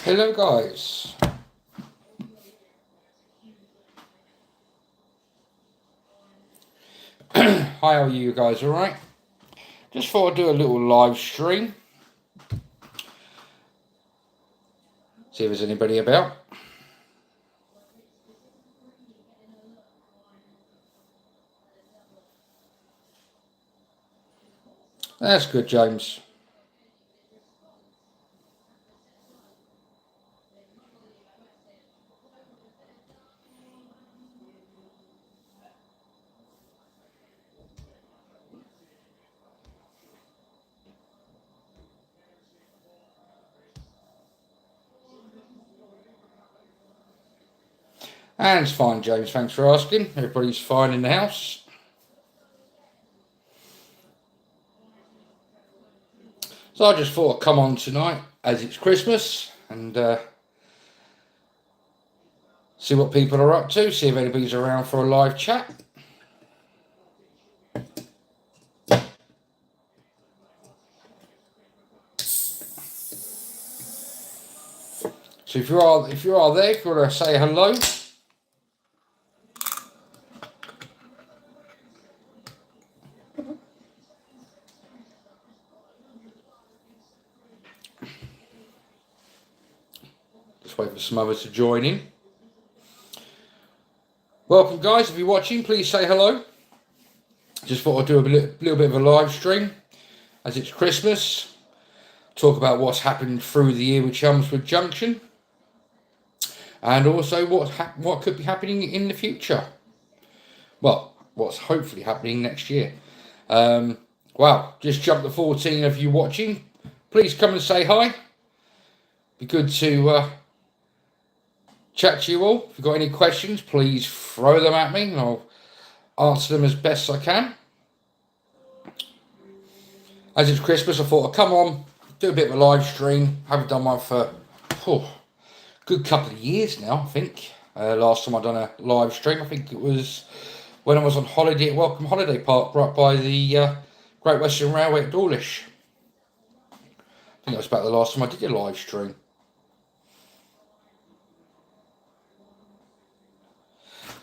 Hello guys. Hi, how are you guys? Alright? Just thought I'd do a little live stream. See if there's anybody about. That's good, James. And it's fine, James. Thanks for asking. Everybody's fine in the house. So I just thought I'd come on tonight as it's Christmas and see what people are up to, see if anybody's around for a live chat. So if you are there, if you want to say hello. Just wait for some others to join in. Welcome guys, if you're watching, please say hello. Just thought I'd do a little bit of a live stream as it's Christmas. Talk about what's happened through the year with Chelmswood Junction. And also what could be happening in the future. Well, what's hopefully happening next year. Wow, just jumped to 14 of you watching. Please come and say hi. Be good to chat to you all. If you've got any questions, please throw them at me and I'll answer them as best I can. As it's Christmas, I thought I'd come on, do a bit of a live stream. Haven't done one for a good couple of years now, I think. Last time I done a live stream, I think it was when I was on holiday at Welcome Holiday Park, right by the Great Western Railway at Dawlish. I think that was about the last time I did a live stream.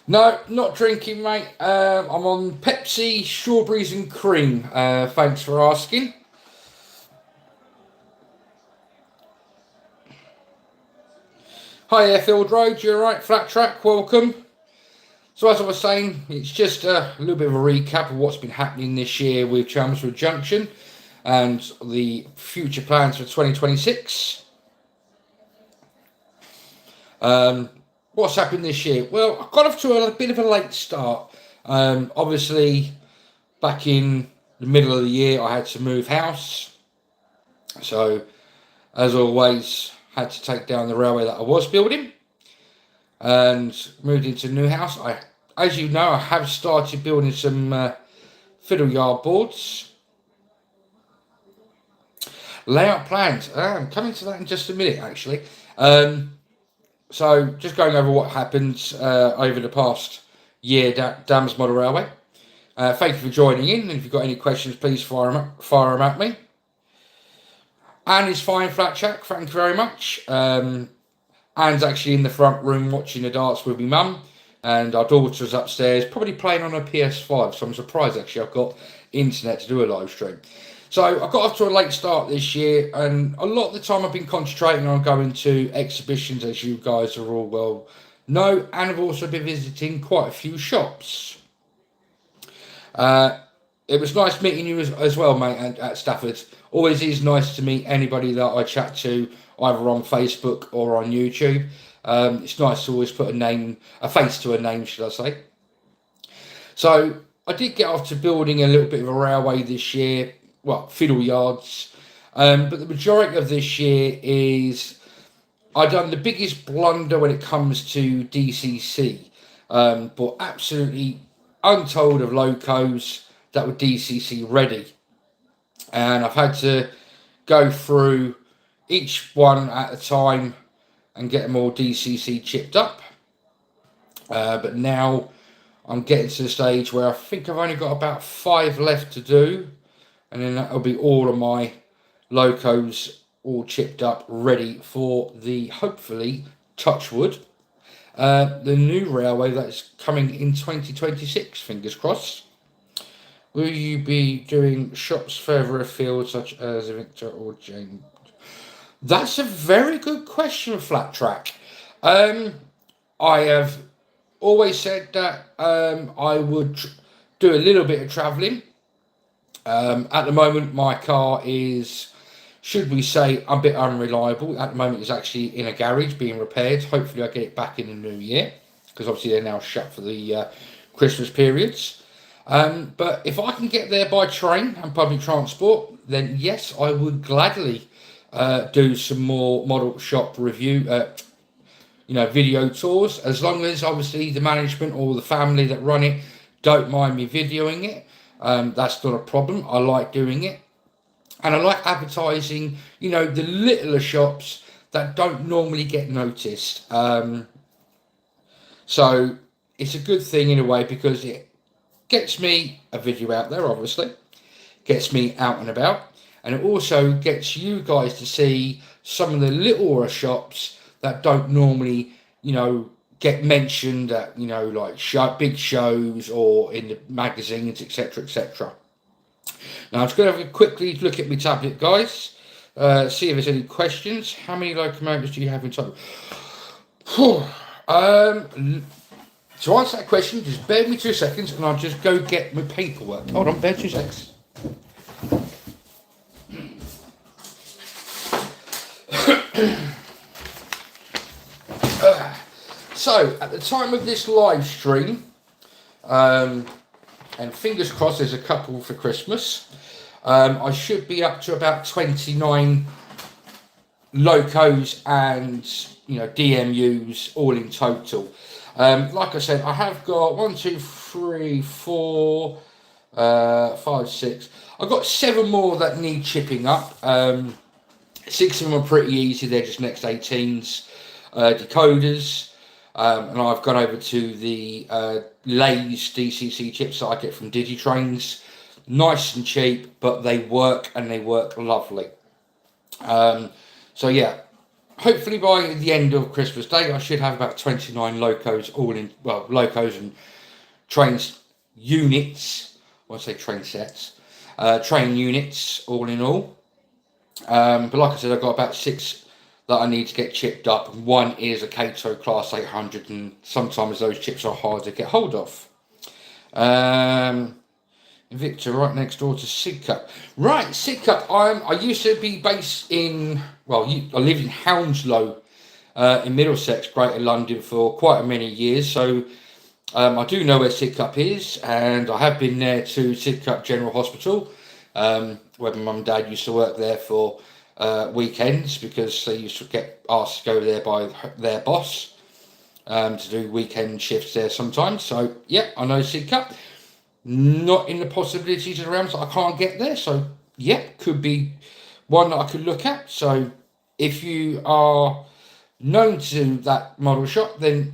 No, not drinking, mate. I'm on Pepsi, strawberries and cream. Thanks for asking. Hi, Airfield Road. You alright? Flat Track, welcome. So as I was saying, it's just a little bit of a recap of what's been happening this year with Chelmswood Junction and the future plans for 2026. What's happened this year? Well, I got off to a bit of a late start. Obviously, back in the middle of the year, I had to move house. So, as always, had to take down the railway that I was building and moved into a new house. As you know, I have started building some fiddle yard boards. Layout plans. I'm coming to that in just a minute, actually. So, just going over what happened over the past year, Dams Model Railway. Thank you for joining in, and if you've got any questions, please fire them at me. Anne is fine, Flat Chat, thank you very much. Anne's actually in the front room watching the darts with my mum, and our daughter's upstairs, probably playing on her PS5, so I'm surprised actually I've got internet to do a live stream. So I got off to a late start this year, and a lot of the time I've been concentrating on going to exhibitions, as you guys are all well know, and I've also been visiting quite a few shops. It was nice meeting you as well, mate, at Stafford. Always is nice to meet anybody that I chat to, either on Facebook or on YouTube. It's nice to always put a face to a name, should I say. So I did get off to building a little bit of a railway this year. Well, fiddle yards, but the majority of this year is I've done the biggest blunder when it comes to DCC, but absolutely untold of locos that were DCC ready, and I've had to go through each one at a time and get them all DCC chipped up, but now I'm getting to the stage where I think I've only got about 5 left to do. And then that'll be all of my locos all chipped up, ready for the, hopefully, Touchwood, the new railway that's coming in 2026, fingers crossed. Will you be doing shops further afield, such as Victor or James? That's a very good question, Flat Track. I have always said that I would do a little bit of travelling. At the moment, my car is, should we say, a bit unreliable. At the moment, it's actually in a garage being repaired. Hopefully, I get it back in the new year, because obviously they're now shut for the Christmas periods. But if I can get there by train and public transport, then yes, I would gladly do some more model shop review, video tours, as long as obviously the management or the family that run it don't mind me videoing it. That's not a problem. I like doing it. And I like advertising, the littler shops that don't normally get noticed. So it's a good thing in a way, because it gets me a video out there, obviously, gets me out and about, and it also gets you guys to see some of the littler shops that don't normally, get mentioned at, like big shows or in the magazines, etc., etc. Now I'm just going to have a quickly look at my tablet, guys, see if there's any questions. How many locomotives do you have in total? To answer that question, just bear with me 2 seconds and I'll just go get my paperwork. Hold on, bear 2 seconds. So, at the time of this live stream, and fingers crossed there's a couple for Christmas, I should be up to about 29 locos and, DMUs all in total. Like I said, I have got 1, 2, 3, 4, 5, 6. I've got 7 more that need chipping up. 6 of them are pretty easy. They're just next 18s decoders. And I've gone over to the Lay's DCC chips that I get from Digitrains. Nice and cheap, but they work, and they work lovely. So yeah, hopefully by the end of Christmas Day, I should have about 29 locos all in, locos and trains units. I say train sets, train units all in all. But like I said, I've got about 6 that I need to get chipped up. And 1 is a Kato Class 800, and sometimes those chips are hard to get hold of. Victor, right next door to Sidcup. Right, Sidcup. I used to be based in, I lived in Hounslow in Middlesex, Greater London, for quite many years. So I do know where Sidcup is, and I have been there to Sidcup General Hospital, where my mum and dad used to work there for weekends, because they used to get asked to go there by their boss to do weekend shifts there sometimes. So yeah, I know Sidcup. Not in the possibilities of the realms that I can't get there. So yeah, could be one that I could look at. So if you are known to that model shop, then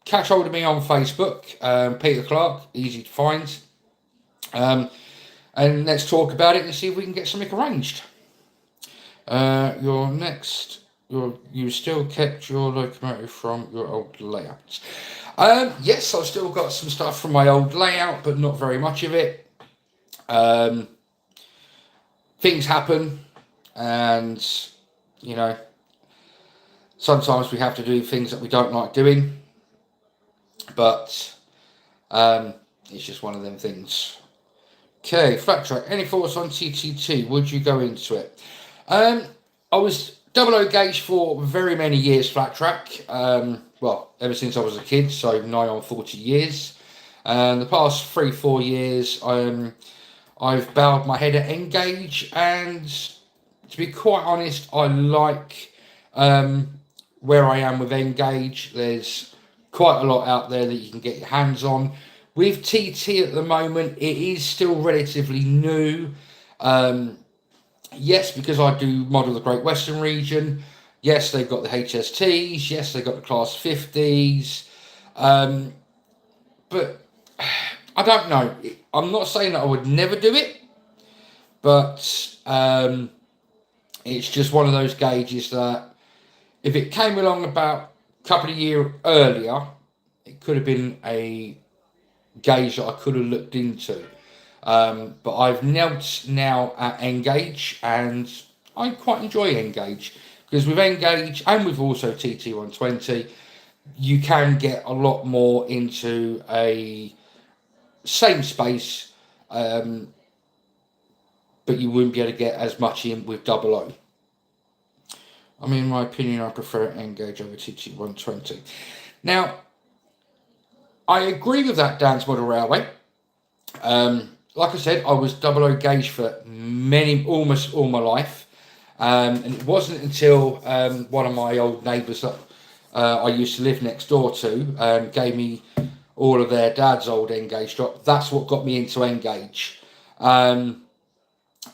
catch hold of me on Facebook, Peter Clark, easy to find. And let's talk about it and see if we can get something arranged. You still kept your locomotive from your old layouts. Yes, I've still got some stuff from my old layout, but not very much of it. Things happen, and sometimes we have to do things that we don't like doing, but it's just one of them things. Okay, Flat Track, any thoughts on TTT? Would you go into it? I was 00 gauge for very many years, Flat Track. Ever since I was a kid, so nigh on 40 years. And the past 3-4 years, I've bowed my head at N gauge, and to be quite honest, I like where I am with N gauge. There's quite a lot out there that you can get your hands on. With TT at the moment, it is still relatively new. Yes, because I do model the Great Western region. Yes, they've got the HSTs. Yes, they've got the Class 50s. But I don't know. I'm not saying that I would never do it. But It's just one of those gauges that if it came along about a couple of years earlier, it could have been a gauge that I could have looked into. But I've knelt now at Engage, and I quite enjoy Engage because with Engage and with also TT120, you can get a lot more into a same space, but you wouldn't be able to get as much in with double O. I mean, in my opinion, I prefer Engage over TT120. Now, I agree with that, Dan's Model Railway. Like I said, I was double O gauge for almost all my life. And it wasn't until one of my old neighbours that I used to live next door to gave me all of their dad's old Engage stock. That's what got me into Engage.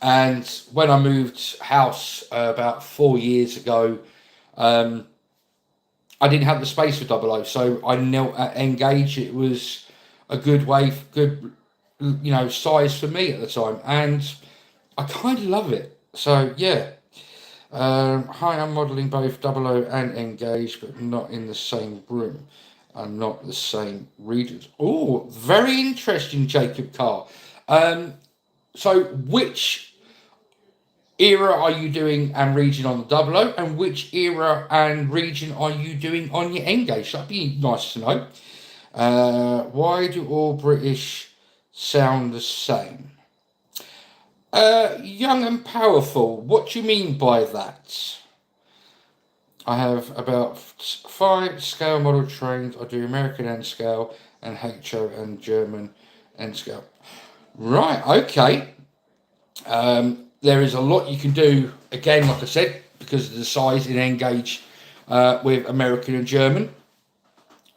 And when I moved house about 4 years ago, I didn't have the space for double O, so I knelt at Engage. It was a good way, good, size for me at the time, and I kind of love it. So yeah, hi, I'm modelling both double O and Engage, but not in the same room and not the same regions. Oh, very interesting, Jacob Carr. So which era are you doing and region on the double O, and which era and region are you doing on your Engage? That'd be nice to know. Why do all British sound the same? Young and powerful. What do you mean by that? I have about 5 scale model trains. I do American N scale and HO and German N scale. Right, okay. There is a lot you can do, again, like I said, because of the size in Engage with American and German.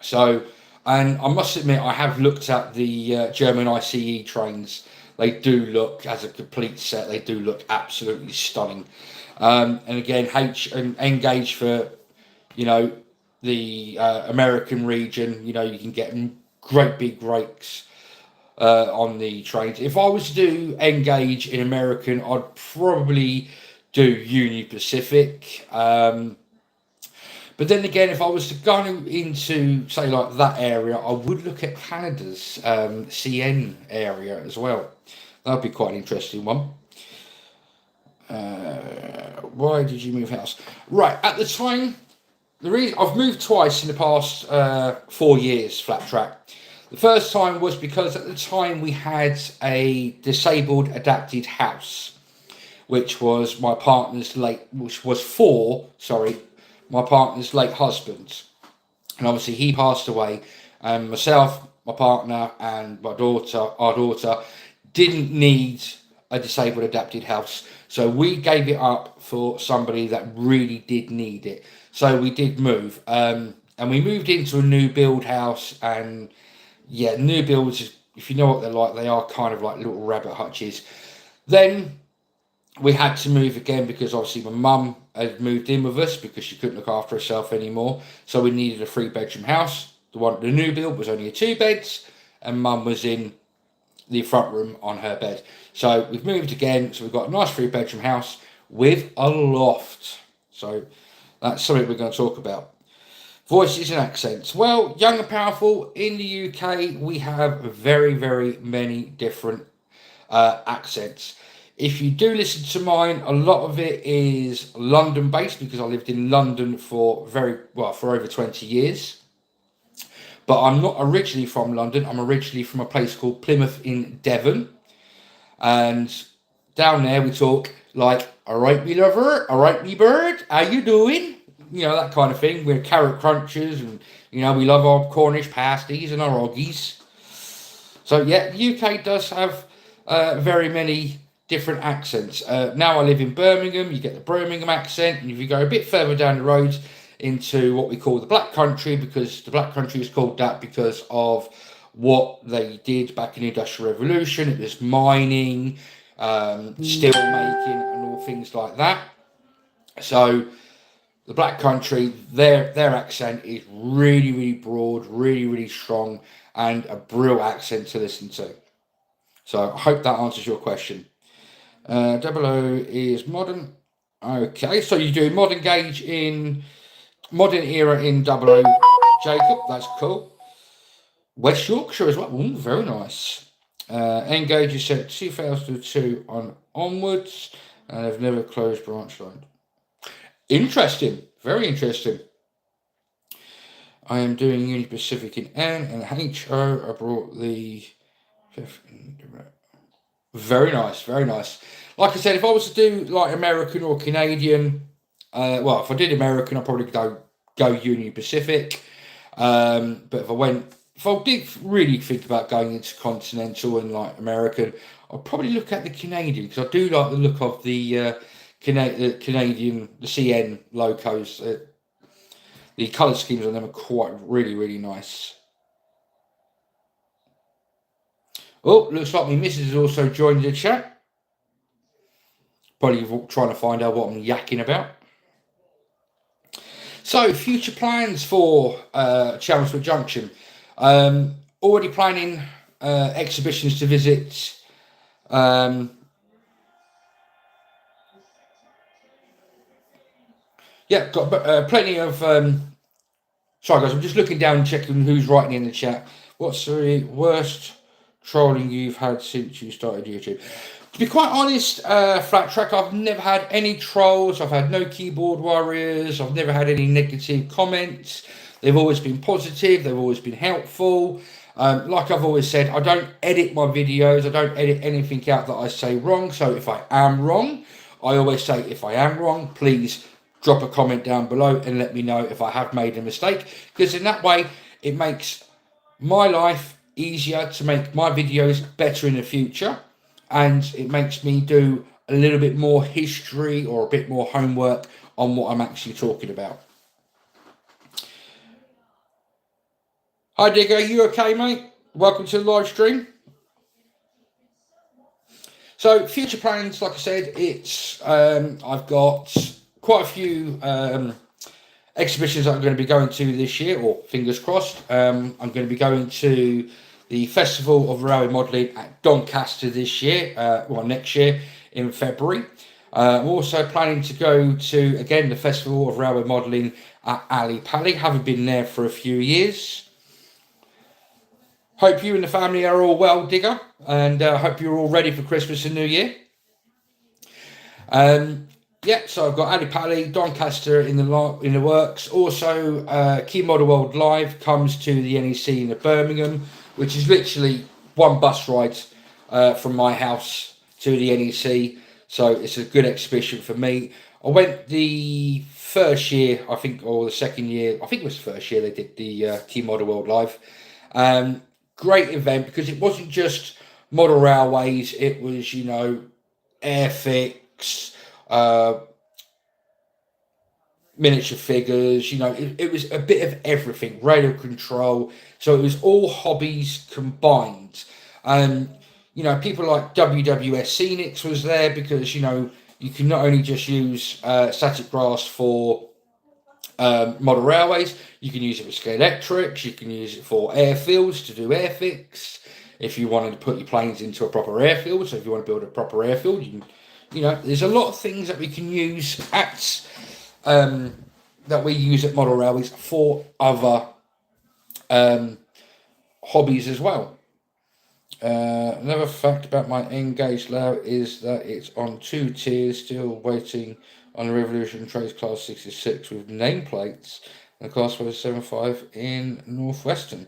So, and I must admit, I have looked at the German ICE trains. They do look, as a complete set, they do look absolutely stunning. And again, and Engage for, the American region, you can get great big brakes on the trains. If I was to do Engage in American, I'd probably do Union Pacific. But then again, if I was to go into, say, like that area, I would look at Canada's CN area as well. That'd be quite an interesting one. Why did you move house? Right, at the time, the reason I've moved twice in the past 4 years, flat track. The first time was because at the time we had a disabled adapted house, which was my partner's late husband. And obviously he passed away, and myself, my partner, and our daughter, didn't need a disabled adapted house. So we gave it up for somebody that really did need it. So we did move. And we moved into a new build house, and yeah, new builds, if you know what they're like, they are kind of like little rabbit hutches. Then we had to move again because obviously my mum had moved in with us because she couldn't look after herself anymore. So we needed a 3-bedroom house. The new build was only a 2 beds, and mum was in the front room on her bed. So we've moved again. So we've got a nice 3-bedroom house with a loft. So that's something we're going to talk about. Voices and accents. Well, young and powerful, in the UK, we have very, very many different accents. If you do listen to mine, a lot of it is London-based because I lived in London for over 20 years. But I'm not originally from London. I'm originally from a place called Plymouth in Devon. And down there we talk like, all right, me lover, all right, me bird, how you doing? That kind of thing. We're carrot crunchers, and, we love our Cornish pasties and our oggies. So, yeah, the UK does have very many different accents. Now I live in Birmingham, you get the Birmingham accent, and if you go a bit further down the road into what we call the Black Country, because the Black Country is called that because of what they did back in the Industrial Revolution. It was mining, steel making, and all things like that. So the Black Country, their accent is really, really broad, really, really strong, and a brilliant accent to listen to. So I hope that answers your question. Double O is modern. Okay, so you do modern gauge in modern era in double O, Jacob. That's cool. West Yorkshire as well. Ooh, very nice. N gauge is set 2002 on onwards, and I've never closed branch line. Interesting. Very interesting. I am doing Uni Pacific in N and HO. I brought the very nice, very nice. Like I said, if I was to do like American or Canadian, well, if I did American, I'd probably go Union Pacific. But if I did really think about going into continental and like American, I'd probably look at the Canadian because I do like the look of the Canadian, the CN locos. The colour schemes on them are quite really nice. Oh, looks like my missus has also joined the chat. Probably trying to find out what I'm yakking about. So, future plans for Chelmswood Junction. Already planning exhibitions to visit. Yeah, got plenty of. Sorry, guys, I'm just looking down and checking who's writing in the chat. What's the worst trolling you've had since you started YouTube? To be quite honest, Flat Track, I've never had any trolls. I've had no keyboard warriors. I've never had any negative comments. They've always been positive. They've always been helpful. Like I've always said, I don't edit my videos. I don't edit anything out that I say wrong. So if I am wrong, I always say, if I am wrong, please drop a comment down below and let me know if I have made a mistake. Because in that way, it makes my life easier to make my videos better in the future. And it makes me do a little bit more history or a bit more homework on what I'm actually talking about. Hi Digger, are you okay, mate? Welcome to the live stream. So future plans, like I said, it's I've got quite a few exhibitions that I'm going to be going to this year, or fingers crossed. I'm going to be going to the Festival of Railway Modelling at Doncaster this year, next year in February. I'm also planning to go to, again, the Festival of Railway Modelling at Ali Pali, having been there for a few years. Hope you and the family are all well, Digger, and hope you're all ready for Christmas and New Year. Yeah, so I've got Ali Pali, Doncaster in the works. Also, Key Model World Live comes to the NEC in Birmingham, which is literally one bus ride from my house to the NEC. So it's a good exhibition for me. I went the first year, I think, or the second year. I think it was the first year they did the Key Model World Live. Great event because it wasn't just model railways. It was, airfix, miniature figures, it was a bit of everything, radio control. So it was all hobbies combined. People like WWS Scenics was there because, you can not only just use static grass for model railways, you can use it for Scalextrics, you can use it for airfields to do airfix. If you wanted to put your planes into a proper airfield, so if you want to build a proper airfield, you can, there's a lot of things that we can use at that we use at model railways for other hobbies as well. Another fact about my N-gauge layout is that it's on 2 tiers, still waiting on the Revolution Trains Class 66 with nameplates and Class 75 in Northwestern.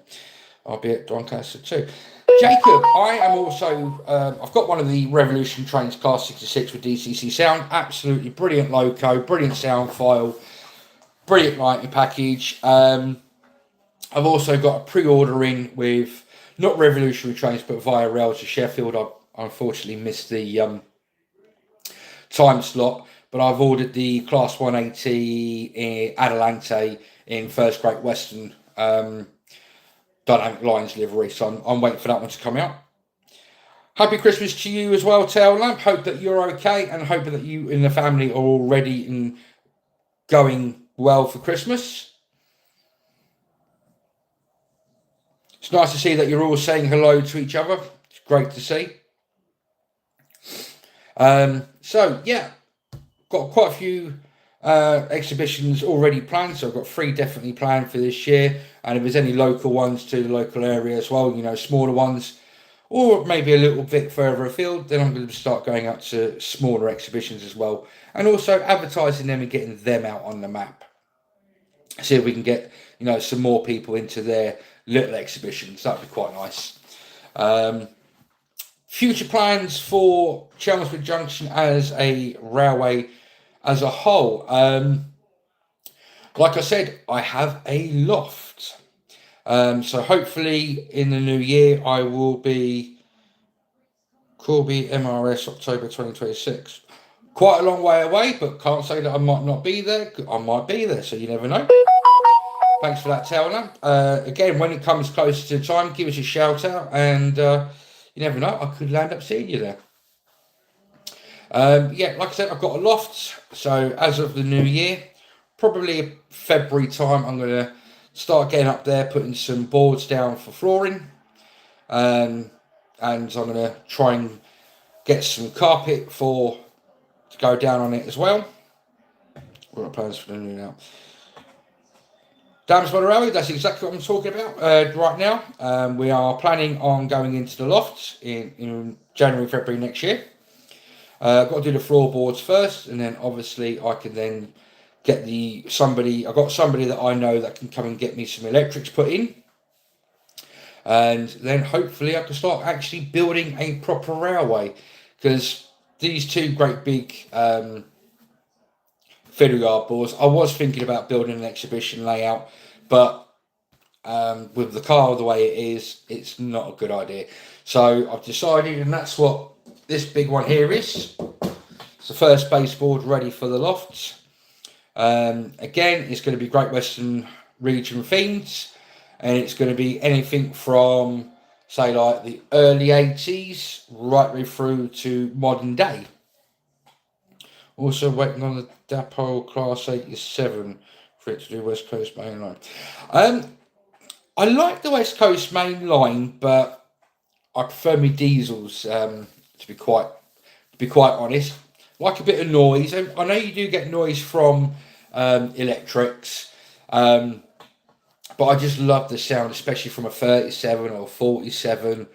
I'll be at Doncaster too. Jacob, I am also, I've got one of the Revolution Trains Class 66 with DCC sound. Absolutely brilliant loco, brilliant sound file, brilliant lighting package. I've also got a pre-order in with not Revolutionary Trains, but via rail to Sheffield. I unfortunately missed the time slot, but I've ordered the Class 180 in Adelante in First Great Western Dynamic Lines livery, so I'm waiting for that one to come out. Happy Christmas to you as well, Tail Lamp. Hope that you're okay, and hope that you and the family are all ready and going well for Christmas. It's nice to see that you're all saying hello to each other. It's great to see. So, yeah. got quite a few exhibitions already planned, so I've got 3 definitely planned for this year, and if there's any local ones to the local area as well, smaller ones, or maybe a little bit further afield, then I'm going to start going out to smaller exhibitions as well, and also advertising them and getting them out on the map. See if we can get some more people into their little exhibitions. That'd be quite nice. Future plans for Chelmswood Junction as a railway as a whole. Like I said, I have a loft. So hopefully in the new year I will be Corby MRS October 2026. Quite a long way away, but can't say that I might not be there. I might be there, so you never know. Thanks for that, Taylor. Again, when it comes closer to time, give us a shout out, and you never know, I could land up seeing you there. Yeah, like I said, I've got a loft, so as of the new year, probably February time, I'm going to start getting up there, putting some boards down for flooring, and I'm going to try and get some carpet to go down on it as well. What are my plans for the new now? Chelmswood Railway, that's exactly what I'm talking about right now. We are planning on going into the lofts in January, February next year. I've got to do the floorboards first, and then obviously I can then get I've got somebody that I know that can come and get me some electrics put in. And then hopefully I can start actually building a proper railway, because these 2 great big fiddle yard boards, I was thinking about building an exhibition layout, but with the car the way it is, it's not a good idea. So I've decided, and that's what this big one here is. It's the first baseboard ready for the lofts. Again, it's going to be Great Western Region themes, and it's going to be anything from, say, like the early 80s right way through to modern day. Also waiting on the Dapol Class 87 for it to do West Coast Main Line. I like the West Coast Main Line, but I prefer my diesels, to be quite honest. Like a bit of noise. I know you do get noise from electrics, but I just love the sound, especially from a 37 or 47.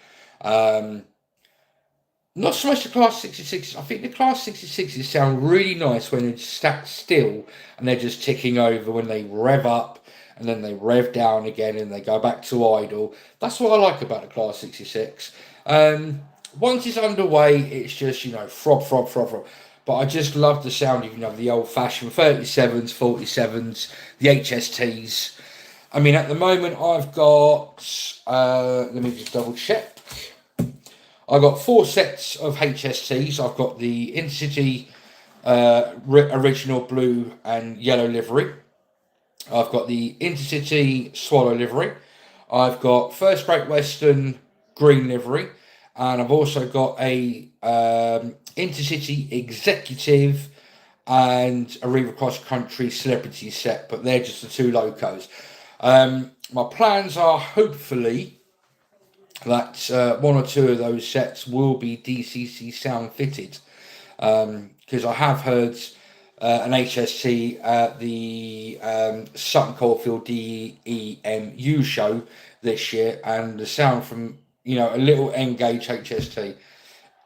Not so much the Class 66. I think the Class 66s sound really nice when they're stacked still and they're just ticking over, when they rev up and then they rev down again and they go back to idle. That's what I like about the Class 66. Once it's underway, it's just, throb. But I just love the sound of the old-fashioned 37s, 47s, the HSTs. I mean, at the moment, I've got... let me just double-check. I've got 4 sets of HSTs. I've got the Intercity original blue and yellow livery. I've got the Intercity Swallow livery. I've got First Great Western green livery. And I've also got a Intercity Executive and a Arriva Cross Country Celebrity set. But they're just the 2 locos. My plans are hopefully that 1 or 2 of those sets will be DCC sound fitted, because I have heard an HST at the Sutton Coldfield DEMU show this year, and the sound from a little N-gauge HST,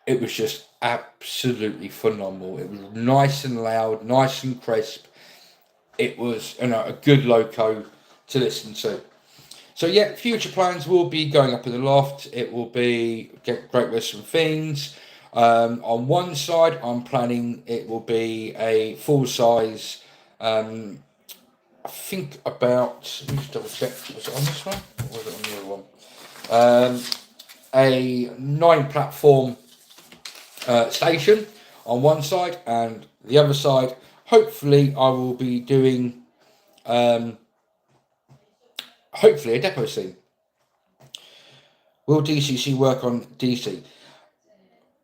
it was just absolutely phenomenal. It was nice and loud, nice and crisp. It was a good loco to listen to. So yeah, future plans will be going up in the loft. It will be Great Western themes. On one side, I'm planning it will be a full size. I think about. Let me just double check. Was it on this one or was it on the other one? A 9 platform station on one side, and the other side. Hopefully, I will be doing. Hopefully a depot scene. Will DCC work on DC?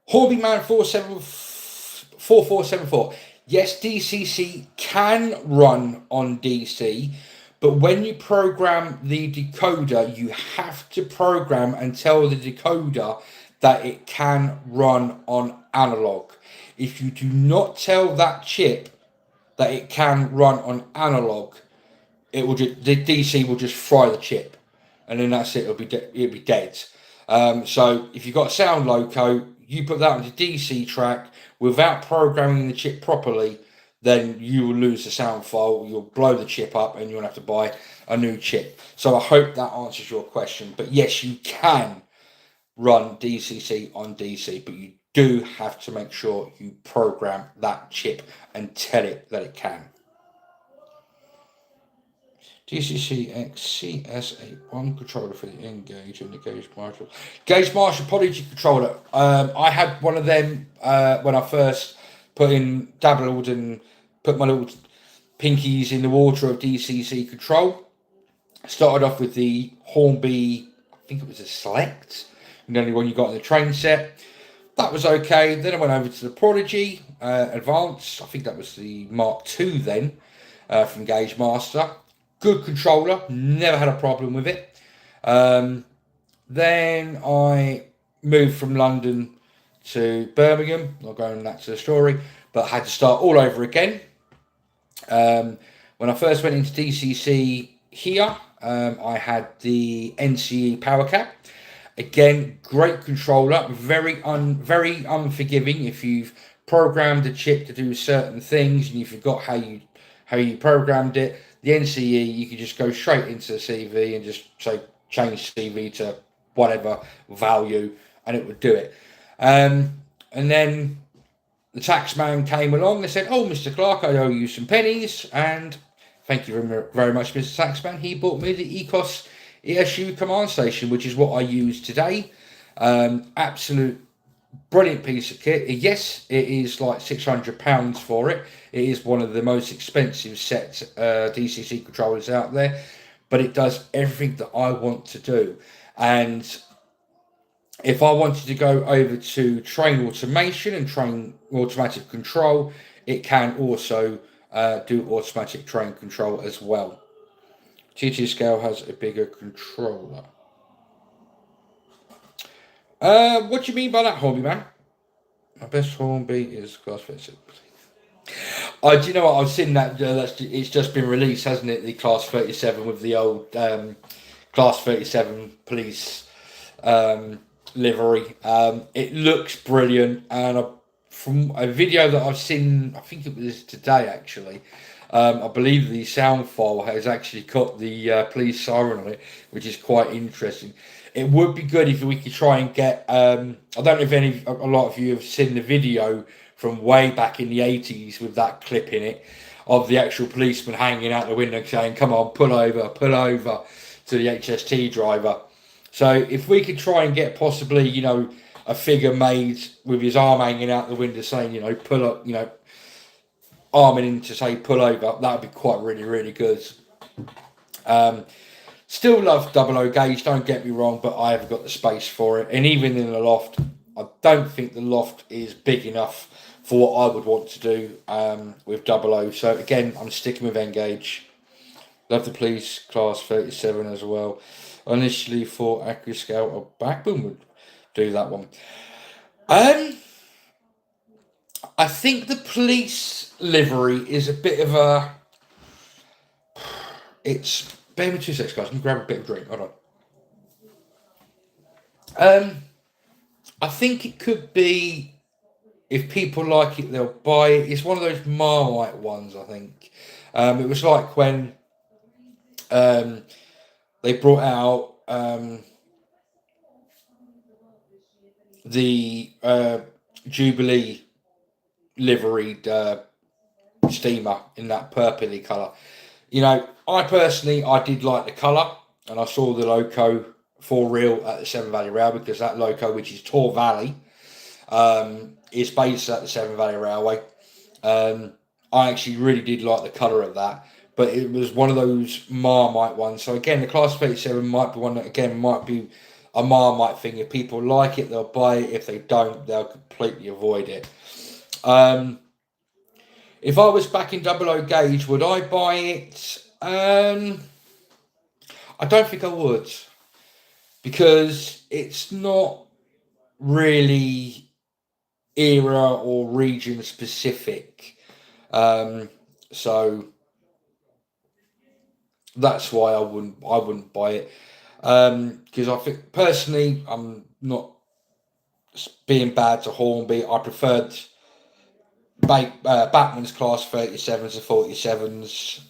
Horby Man 4474. Yes, DCC can run on DC, but when you program the decoder, you have to program and tell the decoder that it can run on analog. If you do not tell that chip that it can run on analog, it will just, the DC will just fry the chip, and then that's it. It'll be dead. So if you've got a sound loco, you put that on the DC track without programming the chip properly, then you will lose the sound file. You'll blow the chip up, and you'll have to buy a new chip. So I hope that answers your question. But yes, you can run DCC on DC, but you do have to make sure you program that chip and tell it that it can. DCC XCS81 controller for the N-Gauge and the Gauge Marshal. Gauge Marshal Prodigy controller. I had one of them when I first dabbled and put my little pinkies in the water of DCC control. Started off with the Hornby, I think it was a Select, the only one you got in the train set. That was okay. Then I went over to the Prodigy Advanced. I think that was the Mark II then from Gauge Master. Good controller, never had a problem with it. Then I moved from London to Birmingham. Not going back to the story, but I had to start all over again. When I first went into DCC here, I had the NCE Power Cap. Again, great controller, very unforgiving if you've programmed the chip to do certain things and you forgot how you programmed it. The NCE, you could just go straight into the CV and just say change CV to whatever value, and it would do it. And then the taxman came along. They said, "Oh, Mr. Clark, I owe you some pennies," and thank you very much, Mr. Taxman. He bought me the ECOS ESU command station, which is what I use today. Absolute brilliant piece of kit. Yes, it is like £600 for it. It is one of the most expensive sets DCC controllers out there, but it does everything that I want to do. And if I wanted to go over to train automation and train automatic control, it can also do automatic train control as well. TT Scale has a bigger controller. What do you mean by that, Hornby man? My best Hornby is class 37. Do you know what? I've seen that. It's just been released, hasn't it? The class 37 with the old class 37 police livery. It looks brilliant, and from a video that I've seen, I think it was today actually. I believe the sound file has actually got the police siren on it, which is quite interesting. It would be good if we could try and get. I don't know if a lot of you have seen the video from way back in the 80s with that clip in it of the actual policeman hanging out the window saying, "Come on, pull over," to the HST driver. So if we could try and get possibly, a figure made with his arm hanging out the window saying, pull up, arming in to say pull over, that would be quite really good. Still love 00 gauge, don't get me wrong, but I haven't got the space for it. And even in the loft, I don't think the loft is big enough for what I would want to do with 00. So again, I'm sticking with N-Gauge. Love the police class 37 as well. I initially thought AccuScale or Backbone would do that one. I think the police livery is a bit of a... Bear me 2 seconds, guys. I'm going to grab a bit of drink. Hold on. I think it could be... If people like it, they'll buy it. It's one of those Marmite ones, I think. It was like when they brought out the Jubilee liveried steamer in that purpley colour. I personally, I did like the colour, and I saw the loco for real at the Severn Valley Railway, because that loco, which is Tor Valley, is based at the Severn Valley Railway. I actually really did like the colour of that, but it was one of those Marmite ones. So again, the Class 37 might be one that, again, might be a Marmite thing. If people like it, they'll buy it. If they don't, they'll completely avoid it. If I was back in 00 gauge, would I buy it? I don't think I would, because it's not really era or region specific. So that's why I wouldn't buy it. Because I think personally, I'm not being bad to Hornby. I preferred Bachmann's Class 37s and 47s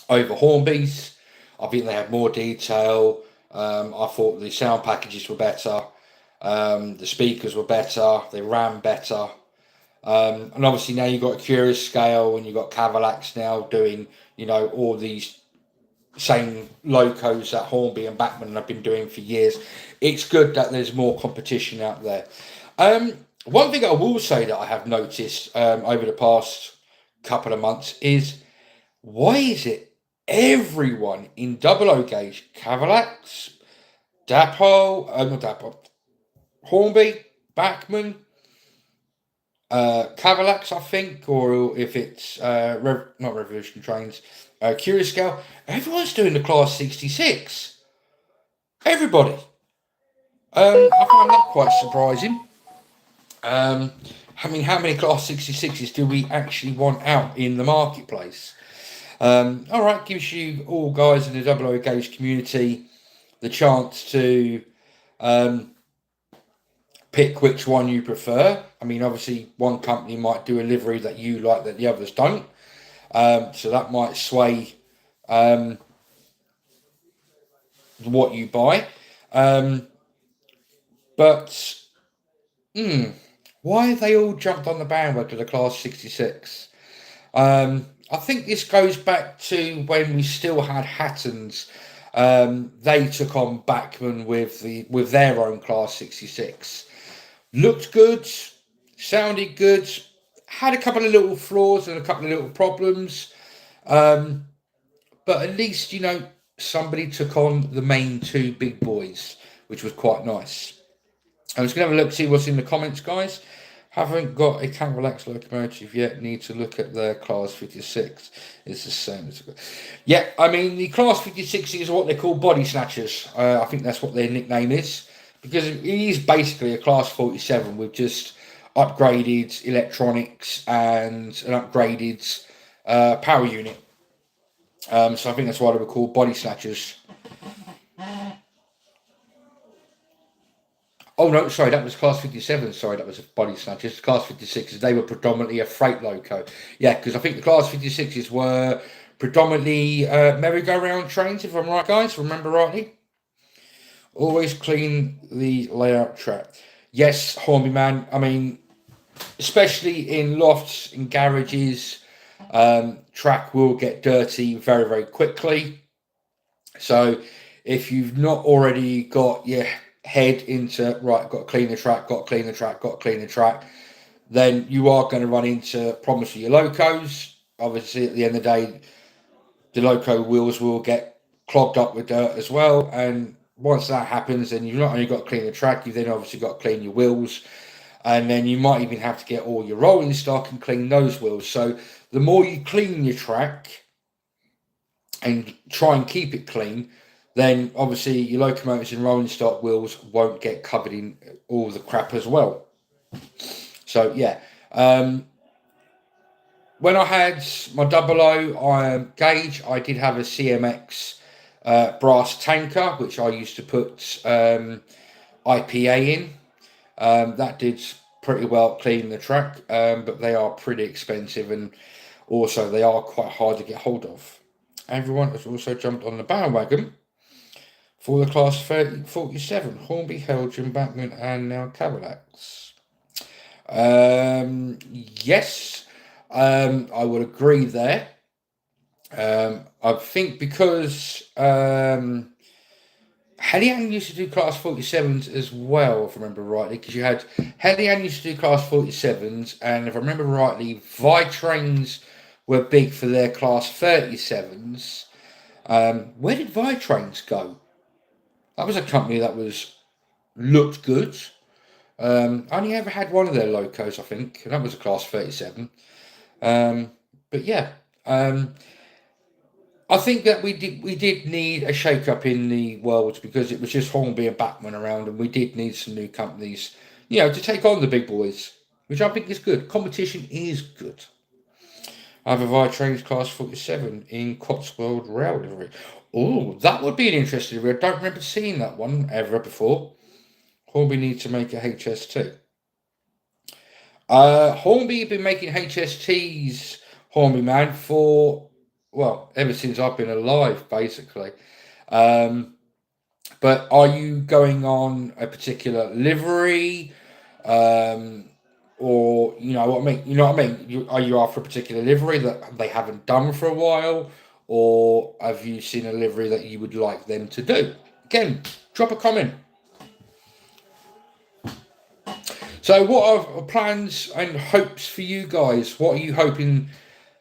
over Hornby's. I think they had more detail. I thought the sound packages were better. The speakers were better. They ran better. And obviously now you've got a Curious Scale and you've got Cavalax now doing, all these same locos that Hornby and Bachmann have been doing for years. It's good that there's more competition out there. One thing I will say that I have noticed over the past couple of months is, why is it everyone in double O gauge, Cavalax, not Dapo, Hornby, Bachmann, Cavalax, I think, or if it's not Revolution Trains, Curious Scale, everyone's doing the Class 66. Everybody. I find that quite surprising. I mean, how many Class 66s do we actually want out in the marketplace? All right, gives you all guys in the double O gauge community the chance to pick which one you prefer. I mean, obviously, one company might do a livery that you like that the others don't. So that might sway what you buy. But why have they all jumped on the bandwagon of the Class 66? I think this goes back to when we still had Hattons. They took on Bachmann with their own Class 66. Looked good, sounded good, had a couple of little flaws and a couple of little problems. But at least, somebody took on the main two big boys, which was quite nice. I'm just going to have a look, see what's in the comments, guys. Haven't got a Cavalax locomotive yet. Need to look at their Class 56. It's the same as... Yeah, I mean, the Class 56 is what they call body snatchers. I think that's what their nickname is. Because it is basically a Class 47 with just upgraded electronics and an upgraded power unit. So I think that's why they were called body snatchers. Oh, no, sorry, that was Class 57. Sorry, that was a body snatchers. Class 56s, they were predominantly a freight loco. Yeah, because I think the Class 56s were predominantly merry-go-round trains, if I'm right, guys. Remember rightly? Always clean the layout track. Yes, Hornby man. I mean, especially in lofts and garages, track will get dirty very, very quickly. So if you've not already got your head into, right, got to clean the track, then you are going to run into problems with your locos. Obviously, at the end of the day, the loco wheels will get clogged up with dirt as well. And once that happens, then you've not only got to clean the track, you've then obviously got to clean your wheels. And then you might even have to get all your rolling stock and clean those wheels. So the more you clean your track and try and keep it clean, then obviously your locomotives and rolling stock wheels won't get covered in all the crap as well. So yeah, when I had my double O gauge, I did have a CMX brass tanker, which I used to put IPA in. That did pretty well clean the track, but they are pretty expensive and also they are quite hard to get hold of. Everyone has also jumped on the bandwagon for the Class 47, Hornby, Helgen, Bachmann, and now Cavalax. Yes, I would agree there. I think because Hellion used to do Class 47s as well, if I remember rightly, because you had Hellion used to do Class 47s, and if I remember rightly, Vitrains were big for their Class 37s. Where did Vitrains go? That was a company that looked good. I only ever had one of their locos, I think, and that was a Class 37. But yeah, I think that we did need a shake up in the world because it was just Hornby and Batman around, and we did need some new companies, to take on the big boys, which I think is good. Competition is good. I have a Via Trains Class 47 in Cotswold Rail Livery. Oh, that would be an interesting livery. I don't remember seeing that one ever before. Hornby need to make a HST. Hornby have been making HSTs, Hornby man, for, well, ever since I've been alive, basically. Um, but are you going on a particular livery? Um, or what I mean? You know what I mean? Are you after a particular livery that they haven't done for a while? Or have you seen a livery that you would like them to do? Again, drop a comment. So, what are plans and hopes for you guys? What are you hoping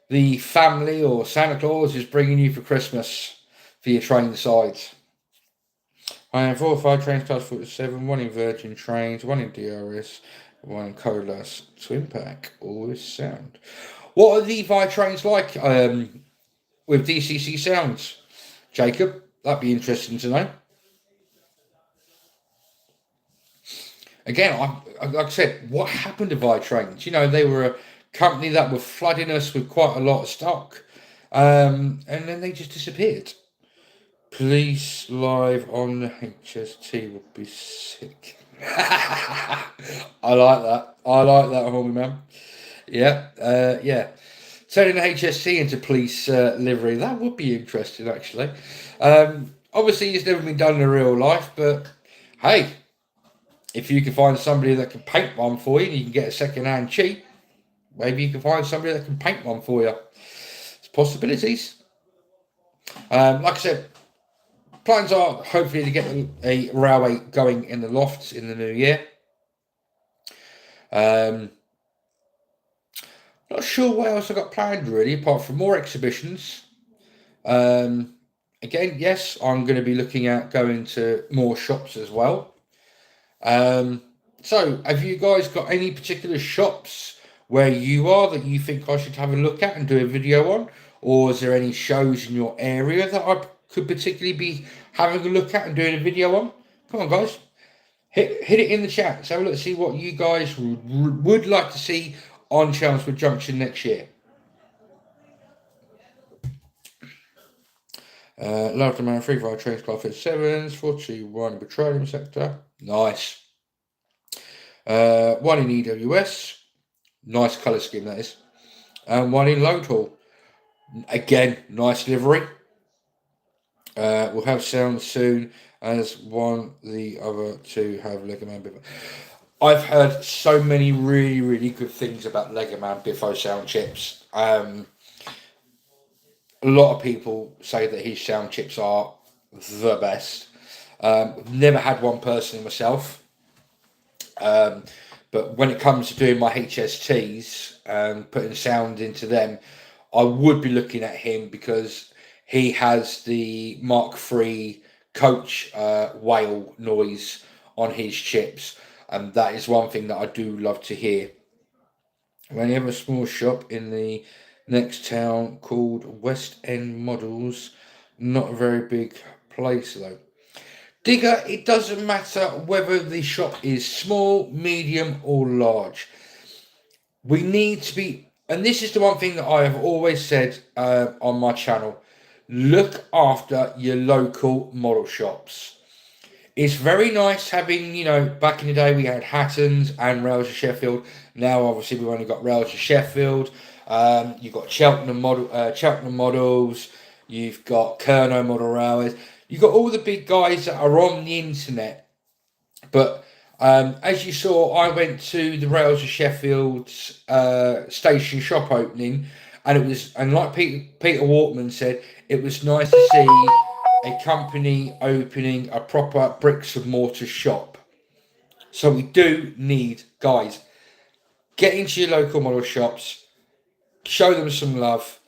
the family or Santa Claus is bringing you for Christmas for your train sides? I have 4 or 5 trains class 47, one in Virgin Trains, one in DRS, one in Colas Twin Pack. Always sound. What are the Vi trains like with DCC sounds? Jacob, that'd be interesting to know. Again, like I said, what happened to Vi trains? They were a company that were flooding us with quite a lot of stock, and then they just disappeared. Police live on the HST would be sick. I like that. I like that, homie man. Yeah, yeah. Turning the HST into police livery, that would be interesting, actually. Obviously, it's never been done in real life, but hey, if you can find somebody that can paint one for you and you can get a second hand cheap, maybe you can find somebody that can paint one for you. It's possibilities. Like I said, plans are hopefully to get a railway going in the lofts in the new year. Not sure what else I got planned really, apart from more exhibitions. Again, yes, I'm going to be looking at going to more shops as well. So, have you guys got any particular shops where you are that you think I should have a look at and do a video on? Or is there any shows in your area that I could particularly be having a look at and doing a video on? Come on, guys. Hit it in the chat. Let's have a look, see what you guys would like to see on Chelmswood Junction next year. Love the man 3 trains, class 57s, 421 petroleum sector. Nice. One in EWS. Nice colour scheme that is. And one in Load Hall. Again, nice livery. We'll have sound soon as the other two have Legoman Biffo. I've heard so many really, really good things about Legoman Biffo sound chips. A lot of people say that his sound chips are the best. Never had one personally myself. But when it comes to doing my HSTs and putting sound into them, I would be looking at him because he has the Mark III coach whale noise on his chips. And that is one thing that I do love to hear. We only have a small shop in the next town called West End Models. Not a very big place though. Digger, it doesn't matter whether the shop is small, medium or large. We need to be, and this is the one thing that I have always said on my channel, look after your local model shops. It's very nice having, back in the day we had Hatton's and Rails of Sheffield. Now obviously we've only got Rails of Sheffield. You've got Cheltenham Models. You've got Kerno Model Railways. You've got all the big guys that are on the internet. But as you saw, I went to the Rails of Sheffield's station shop opening, and like Peter Waltman said, it was nice to see a company opening a proper bricks and mortar shop. So we do need, guys, get into your local model shops, show them some love,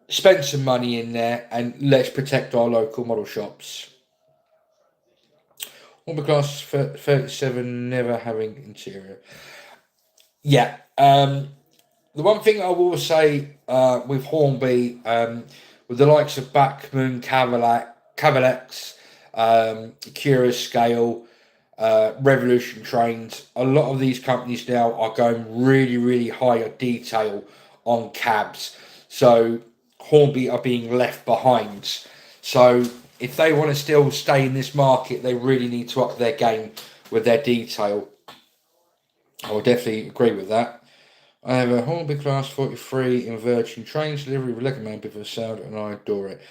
spend some money in there, and let's protect our local model shops. Hornby class 37 never having interior. Yeah. The one thing I will say with Hornby, with the likes of Bachmann, Cavalex, Cura Scale, Revolution Trains. A lot of these companies now are going really, really high on detail on cabs. So Hornby are being left behind. So if they want to still stay in this market, they really need to up their game with their detail. I will definitely agree with that. I have a Hornby Class 43 in Virgin Trains delivery with recommend before sound, and I adore it.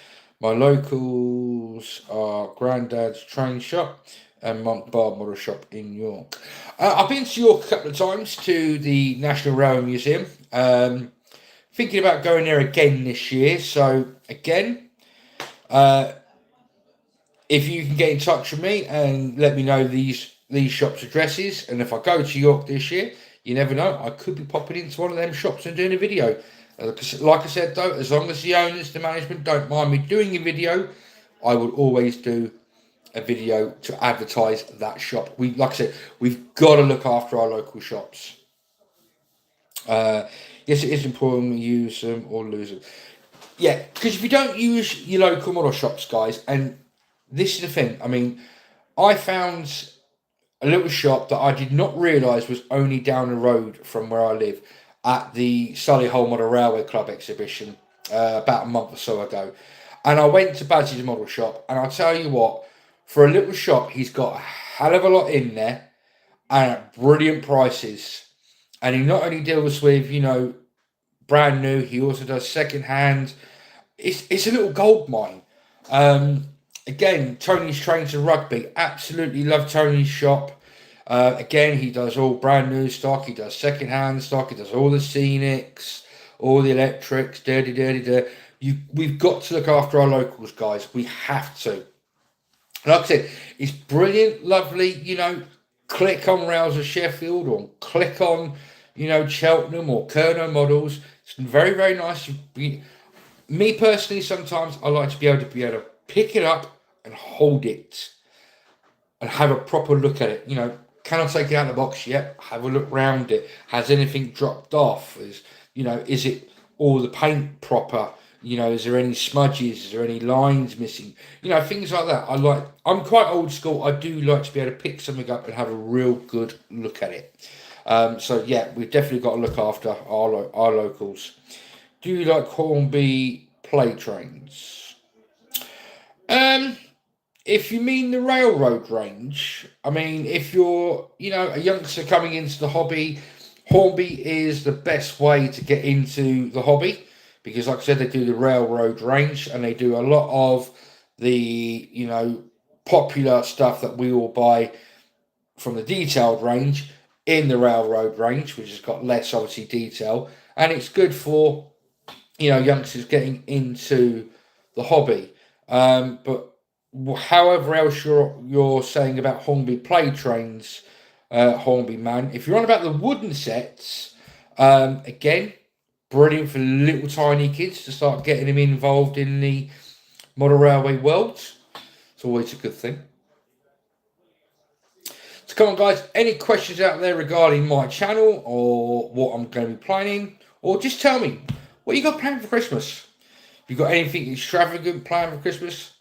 My locals are Grandad's Train Shop and Montbar Model Shop in York. I've been to York a couple of times to the National Railway Museum. Thinking about going there again this year. So again, if you can get in touch with me and let me know these shops' addresses, and if I go to York this year, you never know, I could be popping into one of them shops and doing a video. Like I said though, as long as the owners, the management don't mind me doing a video, I will always do a video to advertise that shop. Like I said, we've got to look after our local shops. Yes, it is important we use them or lose them. Yeah, because if you don't use your local model shops, guys, and this is the thing, I mean, I found a little shop that I did not realise was only down the road from where I live at the Solihull Model Railway Club exhibition about a month or so ago. And I went to Bazzy's model shop, and I'll tell you what, for a little shop, he's got a hell of a lot in there and at brilliant prices. And he not only deals with, brand new, he also does second hand. It's a little gold mine. Again, Tony's Trains and Rugby. Absolutely love Tony's shop. Again, he does all brand new stock. He does second hand stock. He does all the scenics, all the electrics. We've got to look after our locals, guys. We have to. Like I said, it's brilliant, lovely. Click on Rails of Sheffield or click on, Cheltenham or Kerno models. It's very, very nice. Me personally, sometimes I like to be able to pick it up and hold it and have a proper look at it. Can I take it out of the box? Yep. Have a look round it. Has anything dropped off? Is it all the paint proper? Is there any smudges? Is there any lines missing? Things like that. I'm quite old school. I do like to be able to pick something up and have a real good look at it. So yeah, we've definitely got to look after our locals. Do you like Hornby play trains? If you mean the railroad range, I mean, if you're, a youngster coming into the hobby, Hornby is the best way to get into the hobby because, like I said, they do the railroad range and they do a lot of the, popular stuff that we all buy from the detailed range in the railroad range, which has got less, obviously, detail. And it's good for, youngsters getting into the hobby. But however else you're saying about Hornby play trains, Hornby man, if you're on about the wooden sets, again, brilliant for little tiny kids to start getting them involved in the model railway world. It's always a good thing. So come on, guys, any questions out there regarding my channel or what I'm going to be planning, or just tell me what you got planned for Christmas. Have you got anything extravagant planned for Christmas?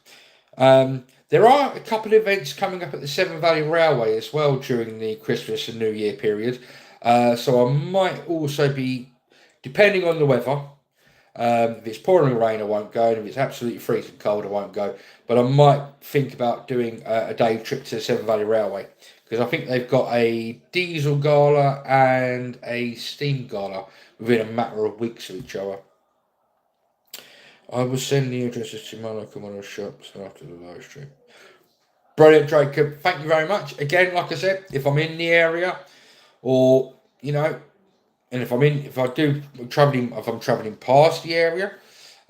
There are a couple of events coming up at the Severn Valley Railway as well during the Christmas and New Year period. So I might also be, depending on the weather, if it's pouring rain I won't go, and if it's absolutely freezing cold I won't go. But I might think about doing a day trip to the Severn Valley Railway because I think they've got a diesel gala and a steam gala within a matter of weeks of each other. I will send the addresses to my local model shops after the live stream. Brilliant, Jacob. Thank you very much. Again, like I said, if I'm in the area, or and if I'm travelling past the area,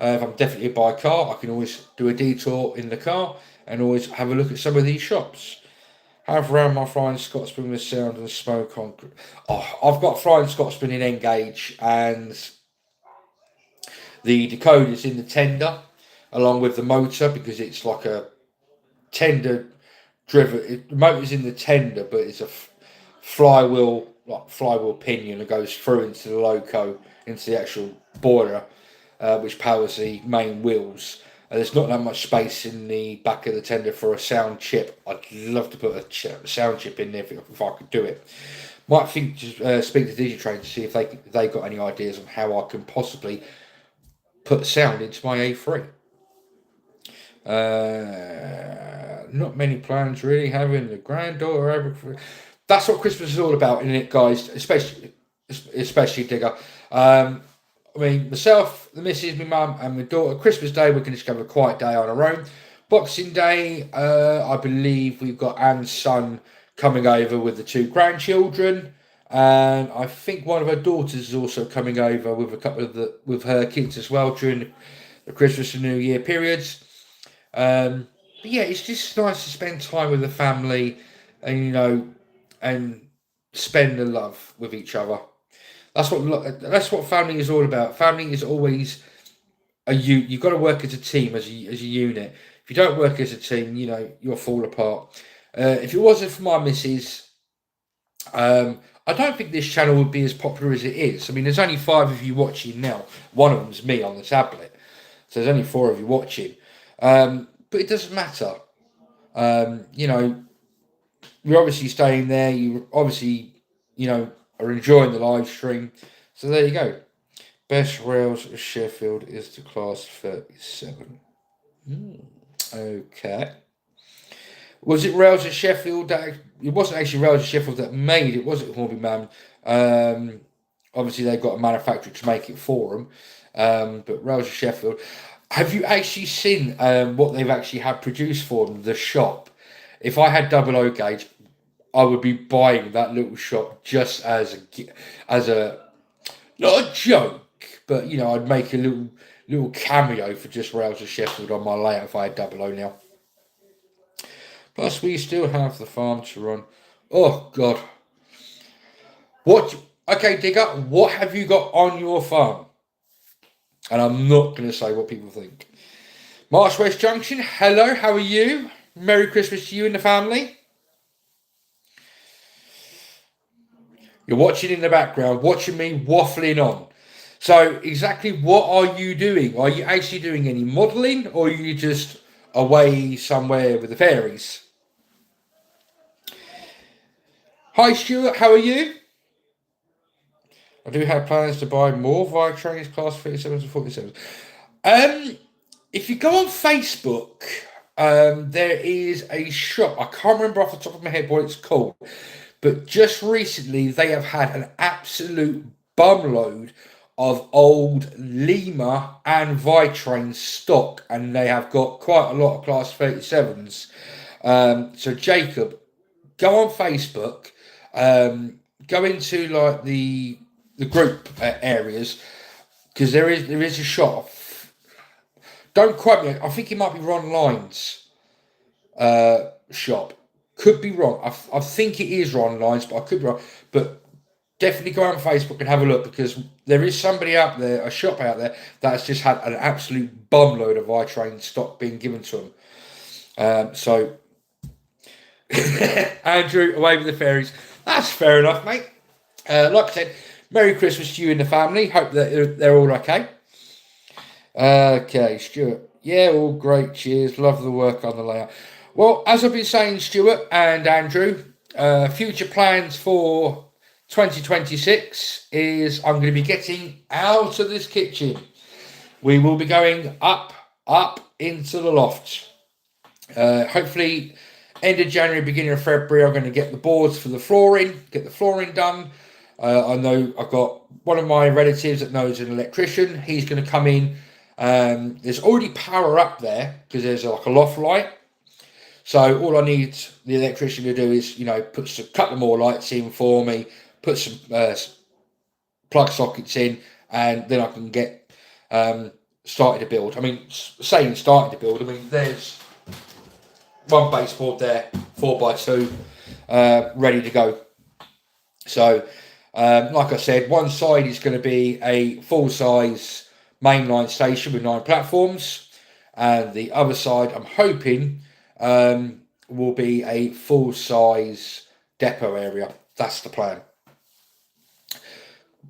if I'm definitely by car, I can always do a detour in the car and always have a look at some of these shops. Have around my Flying Scotsman with sound and smoke on. Oh, I've got Flying Scotsman in Engage and the decoder's in the tender, along with the motor, because it's like a tender driven. The motor's in the tender, but it's a flywheel pinion that goes through into the loco, into the actual boiler. which powers the main wheels. There's not that much space in the back of the tender for a sound chip. I'd love to put a sound chip in there if I could do it. Might think to speak to Digitrain to see if they got any ideas on how I can possibly put sound into my A3. Not many plans really. Having a granddaughter. That's what Christmas is all about, isn't it, guys? Especially Digger. I mean, myself, the missus, my mum, and my daughter. Christmas Day, we're going to just have a quiet day on our own. Boxing Day, I believe we've got Anne's son coming over with the 2 grandchildren, and I think one of her daughters is also coming over with a couple of with her kids as well during the Christmas and New Year periods. But yeah, it's just nice to spend time with the family, and and spend the love with each other. That's what family is all about. Family is always you've got to work as a team, as a unit. If you don't work as a team, you'll fall apart. If it wasn't for my missus, I don't think this channel would be as popular as it is. I mean, there's only 5 of you watching now. One of them's me on the tablet, so there's only 4 of you watching. But it doesn't matter. You're obviously staying there. You obviously, are enjoying the live stream. So there you go. Best rails of Sheffield is the Class 37. Okay. Was it Rails of Sheffield that... It wasn't actually Rails of Sheffield that made it, was it, Horby Man? Obviously, they've got a manufacturer to make it for them. But Rails of Sheffield... Have you actually seen what they've actually had produced for them, the shop? If I had 00 gauge, I would be buying that little shop just as a not a joke, but I'd make a little cameo for just Rails of Sheffield on my layout if I had 00 now. Plus, we still have the farm to run. Oh God! What? Okay, Digger, what have you got on your farm? And I'm not going to say what people think. Marsh West Junction, hello, how are you? Merry Christmas to you and the family. You're watching in the background, watching me waffling on. So, exactly what are you doing? Are you actually doing any modelling, or are you just away somewhere with the fairies? Hi, Stuart, how are you? I do have plans to buy more via trains Class 37s and 47s. If you go on Facebook, there is a shop. I can't remember off the top of my head what it's called. But just recently, they have had an absolute bumload of old Lima and Vitrain stock. And they have got quite a lot of Class 37s. So, Jacob, go on Facebook. Go into like the group areas, because there is a shop. Don't quote me. I think it might be Ron Lyons' shop. Could be wrong. I think it is Ron Lyons, but I could be wrong. But definitely go on Facebook and have a look, because there is somebody out there, a shop out there, that has just had an absolute bumload of iTrain stock being given to them. So Andrew, away with the fairies. That's fair enough, mate. Like I said, Merry Christmas to you and the family. Hope that they're all okay. Okay, Stuart. Yeah, all great. Cheers. Love the work on the layout. Well, as I've been saying, Stuart and Andrew, future plans for 2026 is I'm going to be getting out of this kitchen. We will be going up into the loft. Hopefully, end of January, beginning of February, I'm going to get the boards for the flooring, get the flooring done. I know I've got one of my relatives that knows an electrician. He's going to come in. There's already power up there because there's like a loft light. So all I need the electrician to do is, put a couple more lights in for me, put some plug sockets in, and then I can get started to build. I mean, saying started to build, I mean, there's one baseboard there, 4x2, ready to go. So, like I said, one side is going to be a full-size mainline station with 9 platforms, and the other side, I'm hoping, will be a full-size depot area. That's the plan.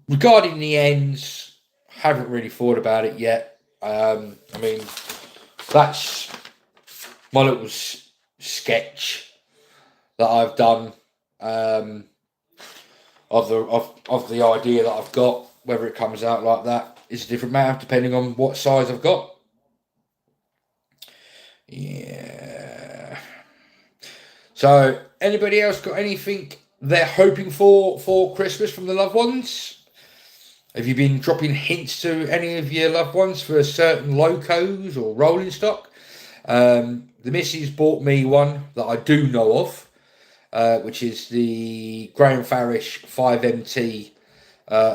Regarding the ends, haven't really thought about it yet. I mean, that's my little sketch that I've done of the idea that I've got. Whether it comes out like that is a different matter, depending on what size I've got. Yeah. So, anybody else got anything they're hoping for Christmas from the loved ones? Have you been dropping hints to any of your loved ones for certain locos or rolling stock? The missus bought me one that I do know of, which is the Graham Farish 5MT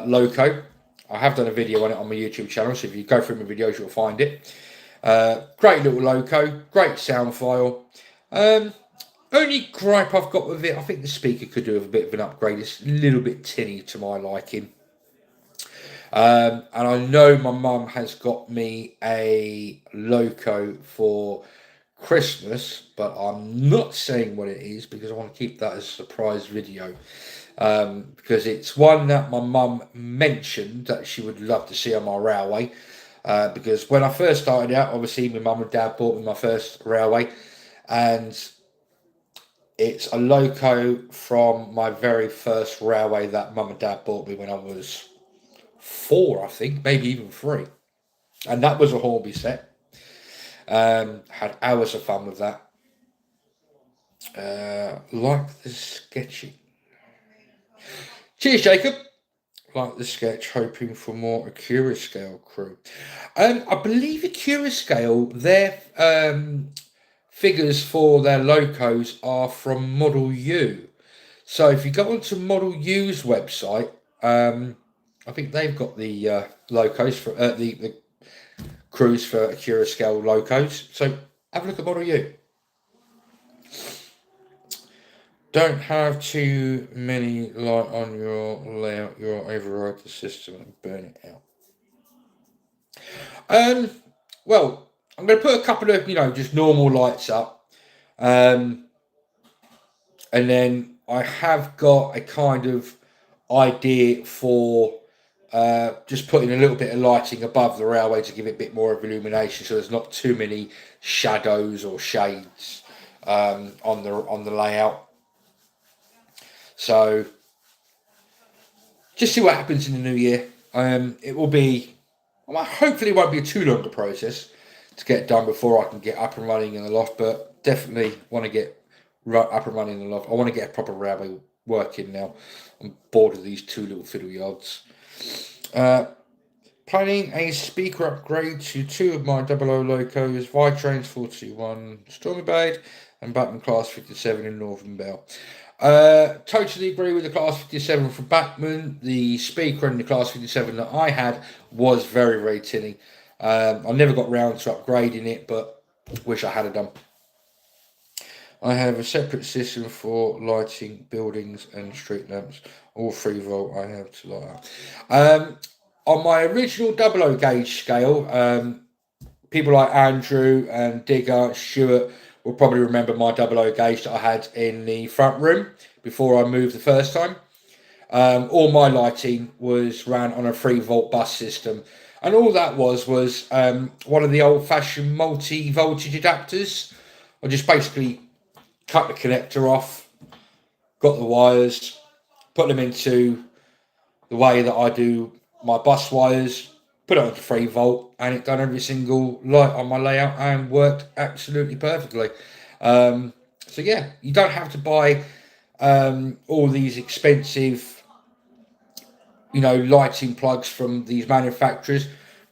loco. I have done a video on it on my YouTube channel, so if you go through my videos, you'll find it. Great little loco, great sound file. Only gripe I've got with it, I think the speaker could do with a bit of an upgrade. It's a little bit tinny to my liking. And I know my mum has got me a loco for Christmas, but I'm not saying what it is because I want to keep that as a surprise video. Because it's one that my mum mentioned that she would love to see on my railway. Because when I first started out, obviously my mum and dad bought me my first railway, and it's a loco from my very first railway that mum and dad bought me when I was 4, I think, maybe even 3, and that was a Hornby set. Had hours of fun with that. Like the sketching. Cheers, Jacob. Like the sketch, hoping for more Acura Scale crew. I believe Acura Scale, their figures for their locos are from Model U. So if you go onto Model U's website, I think they've got the locos for the crews for Acura Scale locos. So have a look at Model U. Don't have too many light on your layout. You'll override the system and burn it out. Well, I'm going to put a couple of, just normal lights up. And then I have got a kind of idea for just putting a little bit of lighting above the railway to give it a bit more of illumination, so there's not too many shadows or shades on the layout. So just see what happens in the new year. It will be, hopefully it won't be a too long a process to get done before I can get up and running in the loft, but definitely want to get up and running in the loft. I want to get a proper railway working now. I'm bored of these two little fiddle yards. Planning a speaker upgrade to 2 of my 00 locos, Vitrains 421 Stormybade and Batman Class 57 in Northern Bell. Totally agree with the Class 57 from Batman. The speaker in the Class 57 that I had was very, very tinny. I never got round to upgrading it, but wish I had it done. I have a separate system for lighting buildings and street lamps. All 3 volt I have to light up. On my original 00 gauge scale, people like Andrew and Digger, Stuart will probably remember my 00 gauge that I had in the front room before I moved the first time. All my lighting was ran on a 3 volt bus system. And all that was one of the old-fashioned multi-voltage adapters. I just basically cut the connector off, got the wires, put them into the way that I do my bus wires, put it onto 3 volt, and it done every single light on my layout and worked absolutely perfectly. So yeah, you don't have to buy all these expensive lighting plugs from these manufacturers.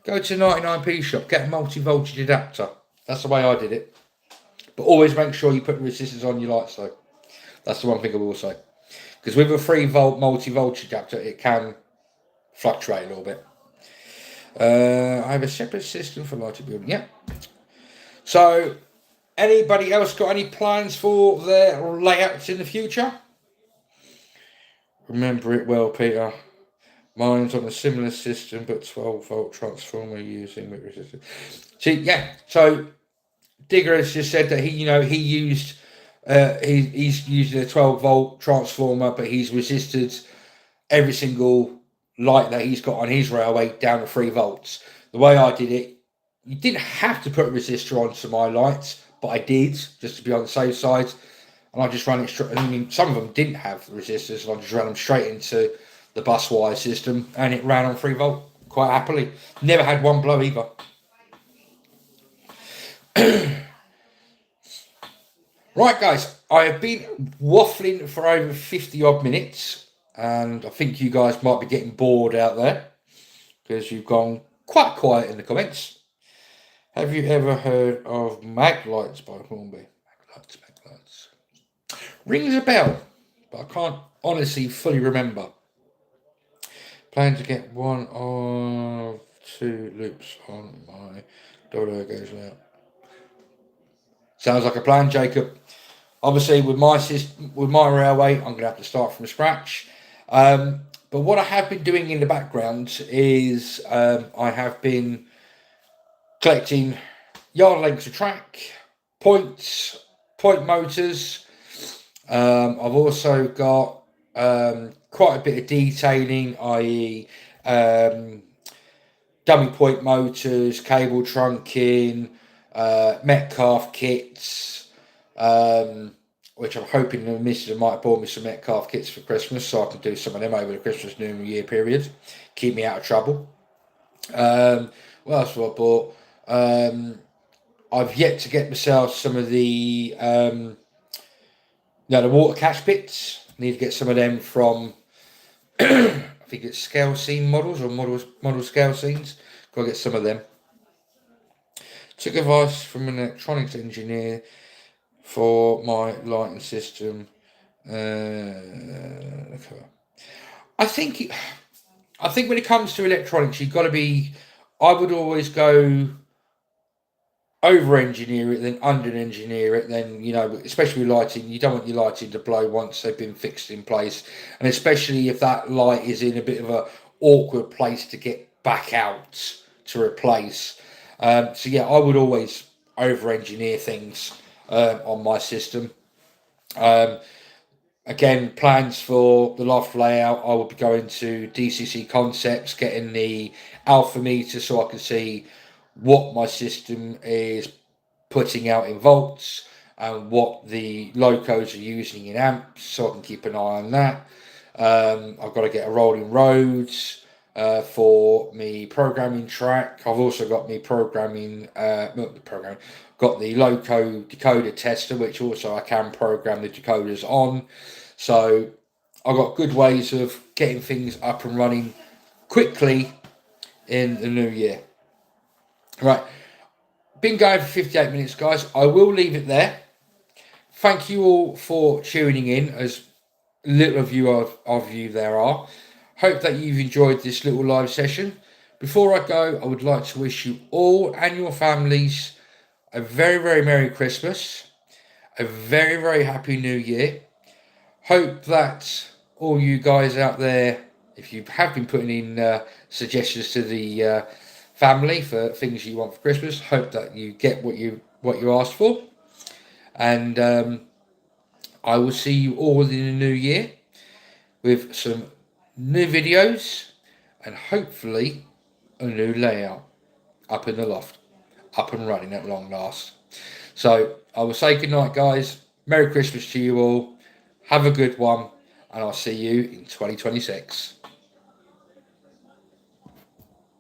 Go to 99p shop, get a multi-voltage adapter. That's the way I did it. But always make sure you put the resistors on your lights though. That's the one thing I will say. Because with a 3 volt multi-voltage adapter, it can fluctuate a little bit. I have a separate system for lighting building. Yeah. So, anybody else got any plans for their layouts in the future? Remember it well, Peter. Mine's on a similar system, but 12 volt transformer using with resistance. See, yeah. So Digger has just said that he used he's using a 12 volt transformer, but he's resisted every single light that he's got on his railway down to 3 volts. The way I did it, you didn't have to put a resistor onto my lights, but I did, just to be on the safe side. And I just ran it straight. I mean, some of them didn't have resistors, and I just ran them straight into the bus wire system, and it ran on 3 volt quite happily. Never had one blow either. Right, guys, I have been waffling for over 50 odd minutes, and I think you guys might be getting bored out there because you've gone quite quiet in the comments. Have you ever heard of mag lights by Hornby? Mag lights. Rings a bell, but I can't honestly fully remember. Plan to get one of 2 loops on my double goes out. Sounds like a plan, Jacob. Obviously, with my system, with my railway, I'm going to have to start from scratch. But what I have been doing in the background is I have been collecting yard lengths of track, point motors. I've also got quite a bit of detailing, i.e. dummy point motors, cable trunking, Metcalf kits, which I'm hoping the missus might have bought me some Metcalf kits for Christmas, so I can do some of them over the Christmas New Year period. Keep me out of trouble. What else have I bought? I've yet to get myself some of the the water catch bits. Need to get some of them from I think it's scale scene models or model scale scenes. Gotta get some of them. Took advice from an electronics engineer for my lighting system. I think when it comes to electronics, you've got to be. I would always go over engineer it, then under engineer it, then especially with lighting, you don't want your lighting to blow once they've been fixed in place, and especially if that light is in a bit of a awkward place to get back out to replace. So yeah, I would always over engineer things on my system. Again, plans for the loft layout, I will be going to DCC Concepts, getting the alpha meter so I can see what my system is putting out in volts and what the locos are using in amps, so I can keep an eye on that. I've got to get a rolling roads for me programming track. I've also got me got the loco decoder tester, which also I can program the decoders on. So I've got good ways of getting things up and running quickly in the new year. Right, been going for 58 minutes, guys. I will leave it there. Thank you all for tuning in, as little of you there are. Hope that you've enjoyed this little live session. Before I go, I would like to wish you all and your families a very, very Merry Christmas, a very, very Happy New Year. Hope that all you guys out there, if you have been putting in suggestions to the family for things you want for Christmas, hope that you get what you asked for. And I will see you all in the new year with some new videos and hopefully a new layout up in the loft, up and running at long last. So I will say good night, guys. Merry Christmas to you all. Have a good one, and I'll see you in 2026.